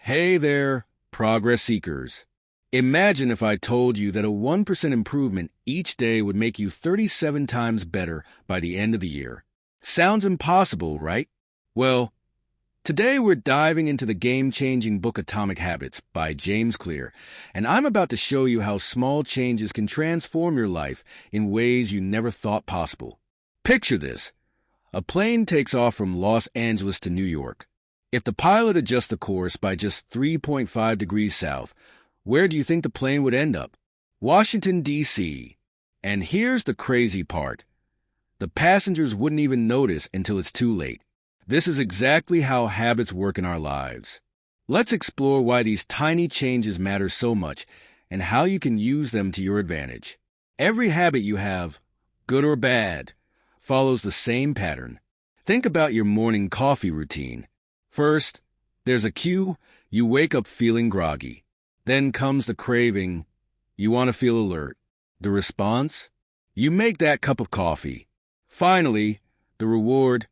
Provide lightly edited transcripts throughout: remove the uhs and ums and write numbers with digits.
Hey there, progress seekers. Imagine if I told you that a 1% improvement each day would make you 37 times better by the end of the year. Sounds impossible, right? Well, today we're diving into the game-changing book Atomic Habits by James Clear, and I'm about to show you how small changes can transform your life in ways you never thought possible. Picture this. A plane takes off from Los Angeles to New York. If the pilot adjusts the course by just 3.5 degrees south, where do you think the plane would end up? Washington, D.C. And here's the crazy part. The passengers wouldn't even notice until it's too late. This is exactly how habits work in our lives. Let's explore why these tiny changes matter so much and how you can use them to your advantage. Every habit you have, good or bad, follows the same pattern. Think about your morning coffee routine. First, there's a cue. You wake up feeling groggy. Then comes the craving. You want to feel alert. The response? You make that cup of coffee. Finally, the reward.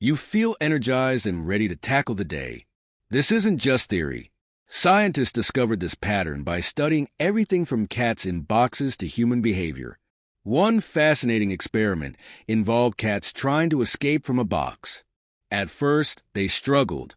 You feel energized and ready to tackle the day. This isn't just theory. Scientists discovered this pattern by studying everything from cats in boxes to human behavior. One fascinating experiment involved cats trying to escape from a box. At first, they struggled,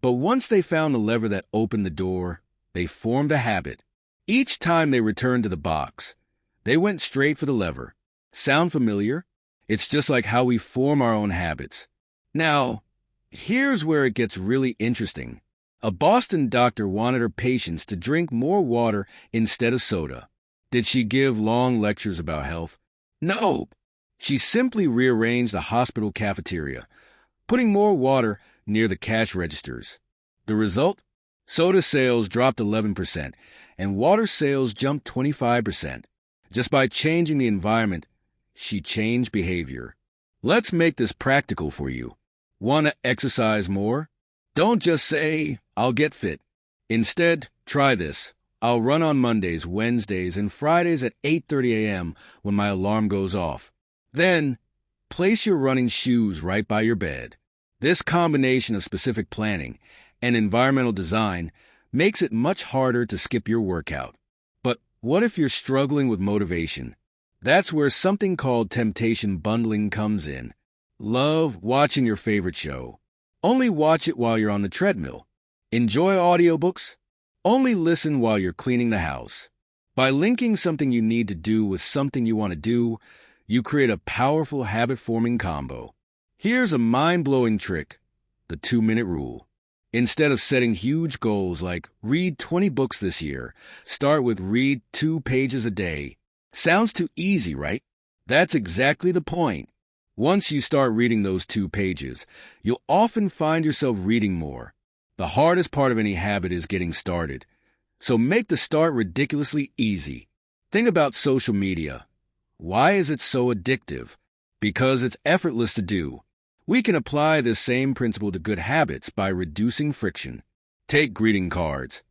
but once they found the lever that opened the door, they formed a habit. Each time they returned to the box, they went straight for the lever. Sound familiar? It's just like how we form our own habits. Now, here's where it gets really interesting. A Boston doctor wanted her patients to drink more water instead of soda. Did she give long lectures about health? No. She simply rearranged the hospital cafeteria, putting more water near the cash registers. The result? Soda sales dropped 11%, and water sales jumped 25%. Just by changing the environment, she changed behavior. Let's make this practical for you. Want to exercise more? Don't just say, "I'll get fit." Instead, try this. I'll run on Mondays, Wednesdays, and Fridays at 8:30 a.m. when my alarm goes off. Then, place your running shoes right by your bed. This combination of specific planning and environmental design makes it much harder to skip your workout. But what if you're struggling with motivation? That's where something called temptation bundling comes in. Love watching your favorite show. Only watch it while you're on the treadmill. Enjoy audiobooks? Only listen while you're cleaning the house. By linking something you need to do with something you want to do, you create a powerful habit-forming combo. Here's a mind-blowing trick, the 2-minute rule. Instead of setting huge goals like read 20 books this year, start with read 2 pages a day. Sounds too easy, right? That's exactly the point. Once you start reading those 2 pages, you'll often find yourself reading more. The hardest part of any habit is getting started. So make the start ridiculously easy. Think about social media. Why is it so addictive? Because it's effortless to do. We can apply this same principle to good habits by reducing friction. Take greeting cards.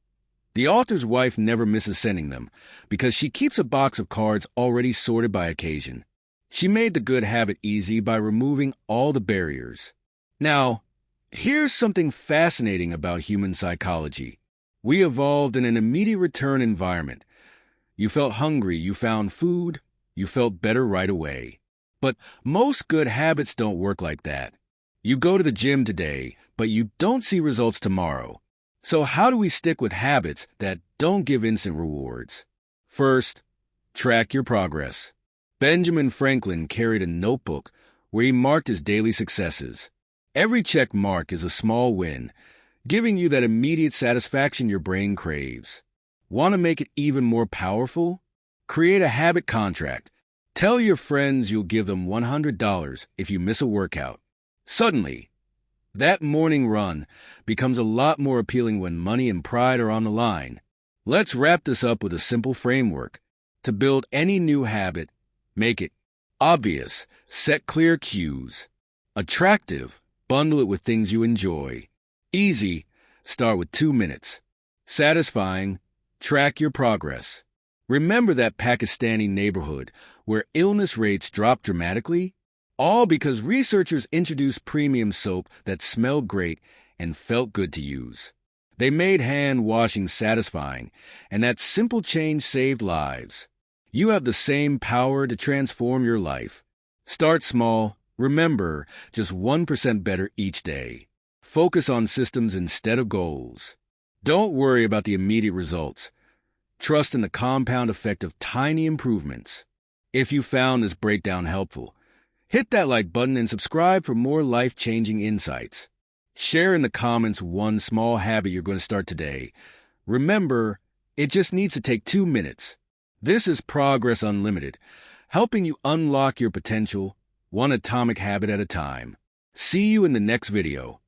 The author's wife never misses sending them because she keeps a box of cards already sorted by occasion. She made the good habit easy by removing all the barriers. Now, here's something fascinating about human psychology. We evolved in an immediate return environment. You felt hungry, you found food, you felt better right away. But most good habits don't work like that. You go to the gym today, but you don't see results tomorrow. So how do we stick with habits that don't give instant rewards? First, track your progress. Benjamin Franklin carried a notebook where he marked his daily successes. Every check mark is a small win, giving you that immediate satisfaction your brain craves. Want to make it even more powerful? Create a habit contract. Tell your friends you'll give them $100 if you miss a workout. Suddenly, that morning run becomes a lot more appealing when money and pride are on the line. Let's wrap this up with a simple framework. To build any new habit, make it obvious, set clear cues. Attractive, bundle it with things you enjoy. Easy, start with 2 minutes. Satisfying, track your progress. Remember that Pakistani neighborhood where illness rates dropped dramatically? All because researchers introduced premium soap that smelled great and felt good to use. They made hand washing satisfying, and that simple change saved lives. You have the same power to transform your life. Start small. Remember, just 1% better each day. Focus on systems instead of goals. Don't worry about the immediate results. Trust in the compound effect of tiny improvements. If you found this breakdown helpful, hit that like button and subscribe for more life-changing insights. Share in the comments one small habit you're going to start today. Remember, it just needs to take 2 minutes. This is Progress Unlimited, helping you unlock your potential, one atomic habit at a time. See you in the next video.